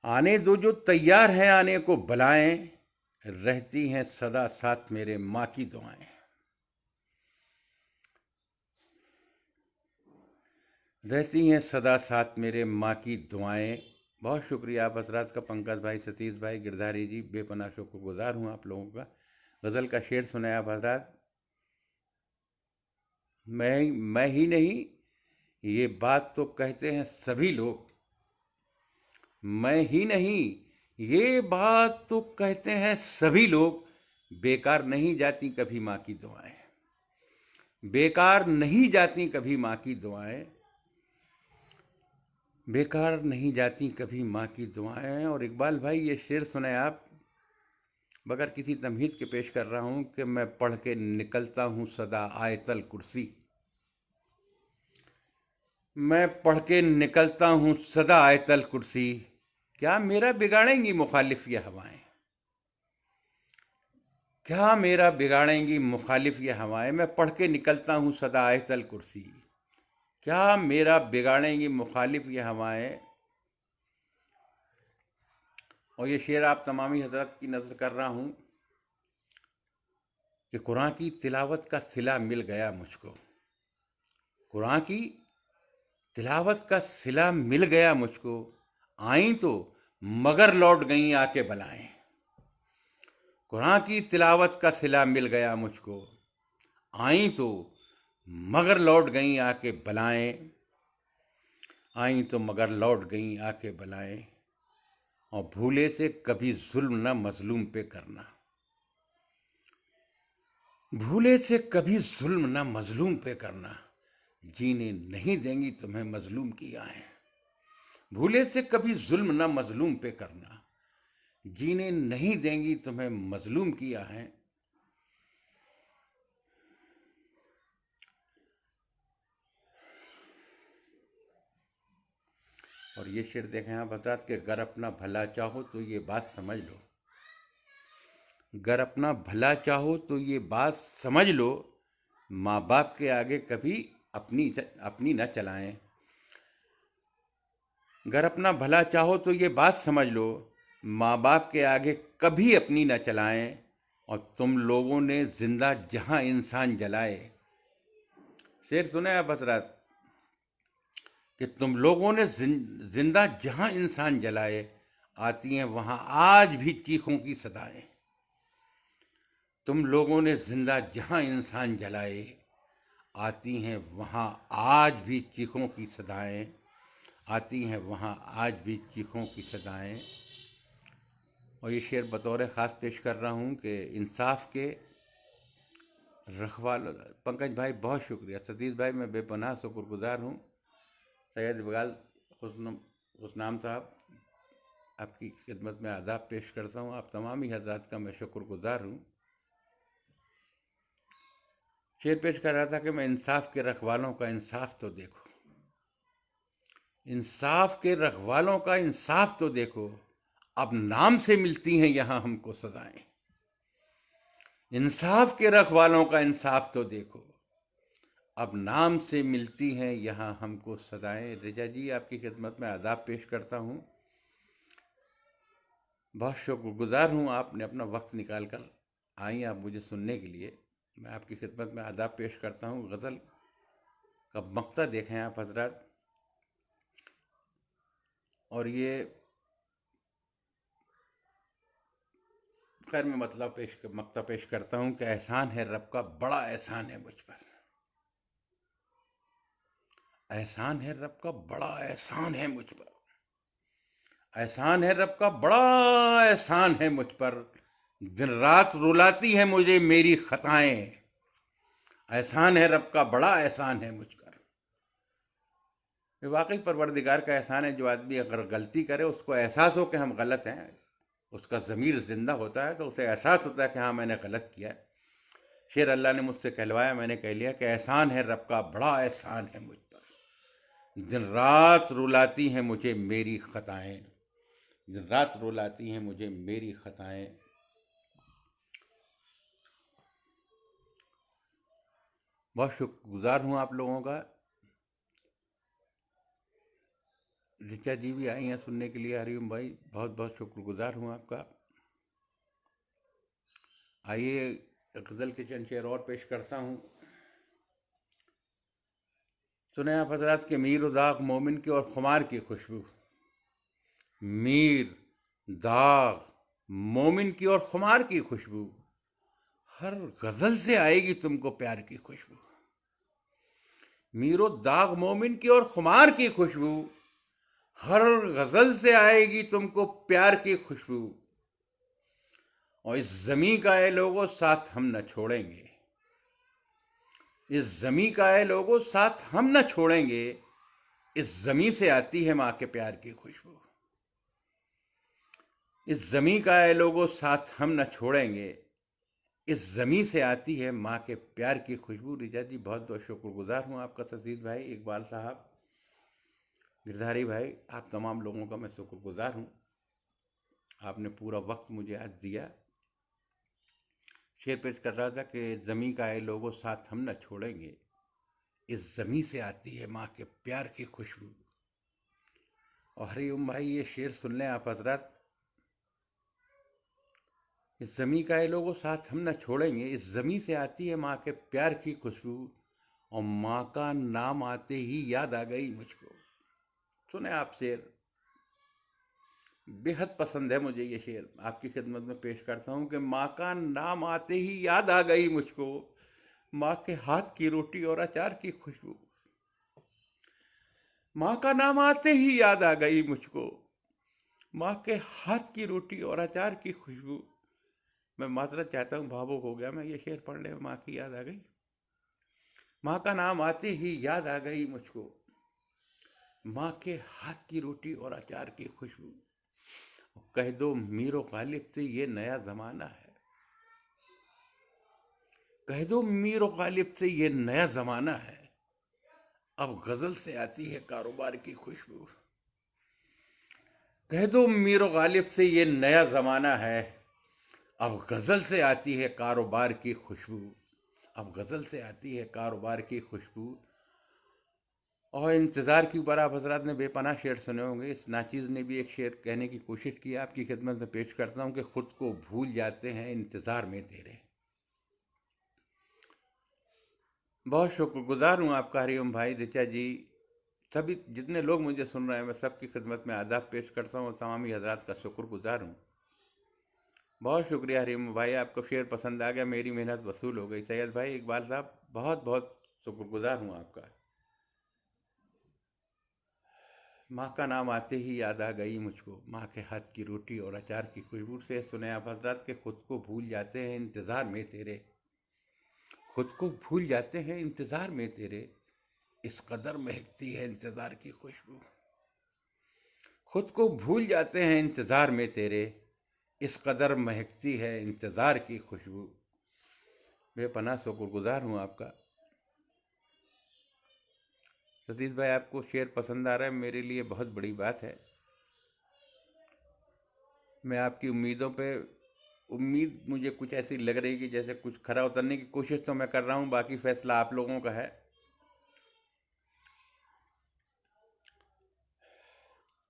आने दो जो तैयार हैं आने को बलाएं, रहती हैं सदा साथ मेरे माँ की दुआएं। रहती हैं सदा साथ मेरे माँ की दुआएं। बहुत शुक्रिया आप हजरात का, पंकज भाई, सतीश भाई, गिरधारी जी, बेपनाह शुक्रगुजार हूँ आप लोगों का। गज़ल का शेर सुनाया आप हजरात। मैं ही नहीं, ये बात तो कहते हैं सभी लोग। मैं ही नहीं, ये बात तो कहते हैं सभी लोग। बेकार नहीं जाती कभी माँ की दुआएं। बेकार नहीं जाती कभी माँ की दुआएं। बेकार नहीं जाती कभी माँ की दुआएं। और इकबाल भाई ये शेर सुने आप, बगैर किसी तमहीद के पेश कर रहा हूँ कि मैं पढ़ के निकलता हूँ सदा आयतल कुर्सी। मैं पढ़ के निकलता हूँ सदा आयतल कुर्सी। क्या मेरा बिगाड़ेंगी मुखालिफ ये हवाएं? क्या मेरा बिगाड़ेंगी मुखालिफ ये हवाएं? मैं पढ़ के निकलता हूँ सदा आयतल कुर्सी। क्या मेरा बिगाड़ेंगी मुखालिफ ये हवाएं? और ये शेर आप तमामी हजरत की नज़र कर रहा हूँ कि कुरान की तिलावत का सिला मिल गया मुझको। कुरान की तिलावत का सिला मिल गया मुझको। आई तो मगर लौट गई आके बलाएं। कुरान की तिलावत का सिला मिल गया मुझको। आई तो मगर लौट गई आके बलाएं। आई तो मगर लौट गई आके बलाएं। और भूले से कभी जुल्म न मजलूम पे करना। भूले से कभी जुल्म न मजलूम पे करना। जीने नहीं देंगी तुम्हें मजलूम की आएं। भूले से कभी जुल्म न मजलूम पे करना। जीने नहीं देंगी तुम्हें मजलूम की आहें। और ये शेर देखें आप हजरात के, गर अपना भला चाहो तो ये बात समझ लो। गर अपना भला चाहो तो ये बात समझ लो। माँ बाप के आगे कभी अपनी अपनी न चलाएं। गर अपना भला चाहो तो ये बात समझ लो। माँ बाप के आगे कभी अपनी न चलाएं। और तुम लोगों ने जिंदा जहां इंसान जलाए। शेर सुने आप हजरात कि तुम लोगों ने जिंदा जहां इंसान जलाए, आती हैं वहां आज भी चीखों की सदाएं। तुम लोगों ने जिंदा जहां इंसान जलाए, आती हैं वहां आज भी चीखों की सदाएं। आती हैं वहां आज भी चीखों की सदाएं। और ये शेर बतौर ख़ास पेश कर रहा हूँ कि इंसाफ के रखवाल। पंकज भाई बहुत शुक्रिया, सतीश भाई मैं बेपनाह शुक्रगुजार हूँ। सैयद इकबाल खुशनाम साहब, आपकी खिदमत में आदाब पेश करता हूँ। आप तमाम ही हजरात का मैं शुक्रगुजार हूँ। शेर पेश कर रहा था कि मैं इंसाफ के रखवालों का इंसाफ तो देखो। इंसाफ के रखवालों का इंसाफ तो देखो। अब नाम से मिलती हैं यहाँ हमको सजाएं। इंसाफ के रखवालों का इंसाफ तो देखो। अब नाम से मिलती हैं यहाँ हमको सदाएं। रिजा जी आपकी खिदमत में आदाब पेश करता हूँ। बहुत शुक्रगुजार हूँ, आपने अपना वक्त निकाल कर आई आप मुझे सुनने के लिए। मैं आपकी खिदमत में आदाब पेश करता हूँ। गज़ल का मक्ता देखें आप हजरात। और ये खैर मैं मतलब मक्ता पेश करता हूँ कि एहसान है रब का, बड़ा एहसान है मुझ पर। एहसान है रब का, बड़ा एहसान है मुझ पर। एहसान है रब का, बड़ा एहसान है मुझ पर। दिन रात रुलाती है मुझे मेरी खताएं। एहसान है रब का, बड़ा एहसान है मुझ पर। ये वाकई परवरदिगार का एहसान है। जो आदमी अगर गलती करे, उसको एहसास हो कि हम गलत हैं, उसका ज़मीर जिंदा होता है तो उसे एहसास होता है कि हाँ मैंने गलत किया है। शेर अल्लाह ने मुझसे कहलवाया, मैंने कह लिया कि एहसान है रब का, बड़ा एहसान है मुझ पर। दिन रात रुलाती हैं मुझे मेरी खताएं। दिन रात रुलाती हैं मुझे मेरी खताएं। बहुत शुक्रगुजार हूँ आप लोगों का। ऋचा जी भी आई हैं सुनने के लिए। हरिओम भाई, बहुत बहुत शुक्रगुजार हूँ आपका। आइए गज़ल के चंद शेर और पेश करता हूँ। सुने आप हजरात के मीर दाग मोमिन की और खुमार की खुशबू। मीर दाग मोमिन की और खुमार की खुशबू, हर गजल से आएगी तुमको प्यार की खुशबू। मीरो दाग मोमिन की और खुमार की खुशबू, हर गजल से आएगी तुमको प्यार की खुशबू। और इस जमी का ए लोगो साथ हम न छोड़ेंगे, इस जमी का ए लोगो साथ हम न छोड़ेंगे। इस जमी से आती है माँ के प्यार की खुशबू। इस जमी का ए लोगो साथ हम न छोड़ेंगे, इस जमी से आती है माँ के प्यार की खुशबू। रिजा जी, बहुत बहुत शुक्रगुजार हूँ आपका। सजीद भाई, इकबाल साहब, गिरधारी भाई, आप तमाम लोगों का मैं शुक्रगुजार हूँ। आपने पूरा वक्त मुझे आज दिया। शेर पेश कर रहा था कि ज़मी का ए लोगों साथ हम न छोड़ेंगे, इस ज़मी से आती है माँ के प्यार की खुशबू। और हरिओम भाई, ये शेर सुन लें आप हजरात। इस ज़मी का ए लोगों साथ हम न छोड़ेंगे, इस ज़मी से आती है माँ के प्यार की खुशबू। और माँ का नाम आते ही याद आ गई मुझको। सुने आप शेर, बेहद पसंद है मुझे ये शेर, आपकी खिदमत में पेश करता हूँ कि माँ का नाम आते ही याद आ गई मुझको, माँ के हाथ की रोटी और अचार की खुशबू। माँ का नाम आते ही याद आ गई मुझको, माँ के हाथ की रोटी और अचार की खुशबू। मैं माजरत चाहता हूँ, भावुक हो गया मैं ये शेर पढ़ने में। माँ की याद आ गई, माँ का नाम आते ही याद आ गई मुझको, माँ के हाथ की रोटी और अचार की खुशबू। कह दो मीरो गालिब से ये नया जमाना है, कह दो मीरो गालिब से ये नया जमाना है। अब गजल से आती है कारोबार की खुशबू। कह दो मीरो गालिब से ये नया जमाना है, अब गजल से आती है कारोबार की खुशबू। अब गजल से आती है कारोबार की खुशबू। और इंतज़ार की ऊपर आप हजरात ने बेपनाह शेर सुने होंगे। इस नाचीज़ ने भी एक शेर कहने की कोशिश की, आपकी खिदमत में पेश करता हूँ कि खुद को भूल जाते हैं इंतज़ार में तेरे। बहुत शुक्रगुजार हूँ आपका हरिओम भाई, ऋचा जी, सभी जितने लोग मुझे सुन रहे हैं, मैं सबकी खिदमत में आदाब पेश करता हूँ और तमामी हजरात का शुक्रगुजार हूँ। बहुत शुक्रिया हरिओम भाई, आपको शेर पसंद आ गया, मेरी मेहनत वसूल हो गई। सैयद भाई, इकबाल साहब, बहुत बहुत शुक्रगुजार हूँ आपका। माँ का नाम आते ही याद आ गई मुझको, माँ के हाथ की रोटी और अचार की खुशबू। से सुने आप हजरात के खुद को भूल जाते हैं इंतज़ार में तेरे, खुद को भूल जाते हैं इंतज़ार में तेरे। इस कदर महकती है इंतज़ार की खुशबू। खुद को भूल जाते हैं इंतज़ार में तेरे, इस कदर महकती है इंतज़ार की खुशबू। बेपनाह शुक्रगुजार हूँ आपका। सतीश भाई, आपको शेर पसंद आ रहा है, मेरे लिए बहुत बड़ी बात है। मैं आपकी उम्मीदों पे, उम्मीद मुझे कुछ ऐसी लग रही कि जैसे कुछ खरा उतरने की कोशिश तो मैं कर रहा हूँ, बाकी फैसला आप लोगों का है।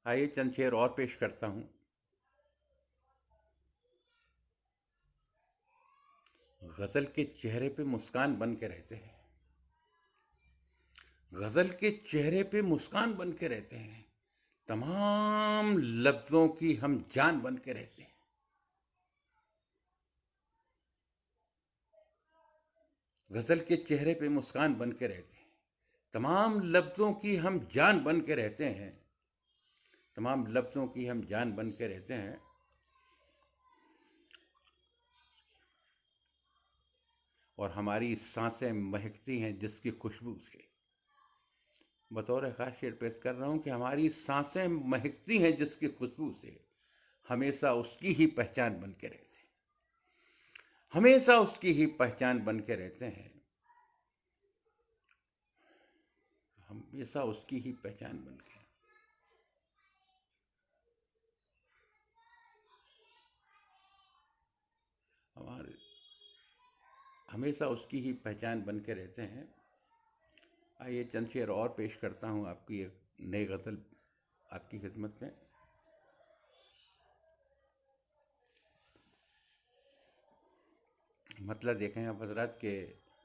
आइए चंद शेर और पेश करता हूँ। गजल के चेहरे पे मुस्कान बन के रहते हैं, गजल के चेहरे पे मुस्कान बन के रहते हैं, तमाम लफ्जों की हम जान बन के रहते हैं। गजल के चेहरे पे मुस्कान बन के रहते हैं, तमाम लफ्जों की हम जान बन के रहते हैं, तमाम लफ्जों की हम जान बन के रहते हैं। और हमारी सांसें महकती हैं जिसकी खुशबू से। बतौर खास शेर पेश कर रहा हूँ कि हमारी सांसें महकती हैं जिसकी खुशबू से, हमेशा उसकी ही पहचान बन के रहते हैं, हमेशा उसकी ही पहचान बन के रहते हैं, हमेशा उसकी ही पहचान बन के। हमारे हमेशा उसकी ही पहचान बन के रहते हैं। आइए चंद शेर और पेश करता हूँ आपकी एक नई गज़ल आपकी खिदमत में। मतलब देखें आप हजरात के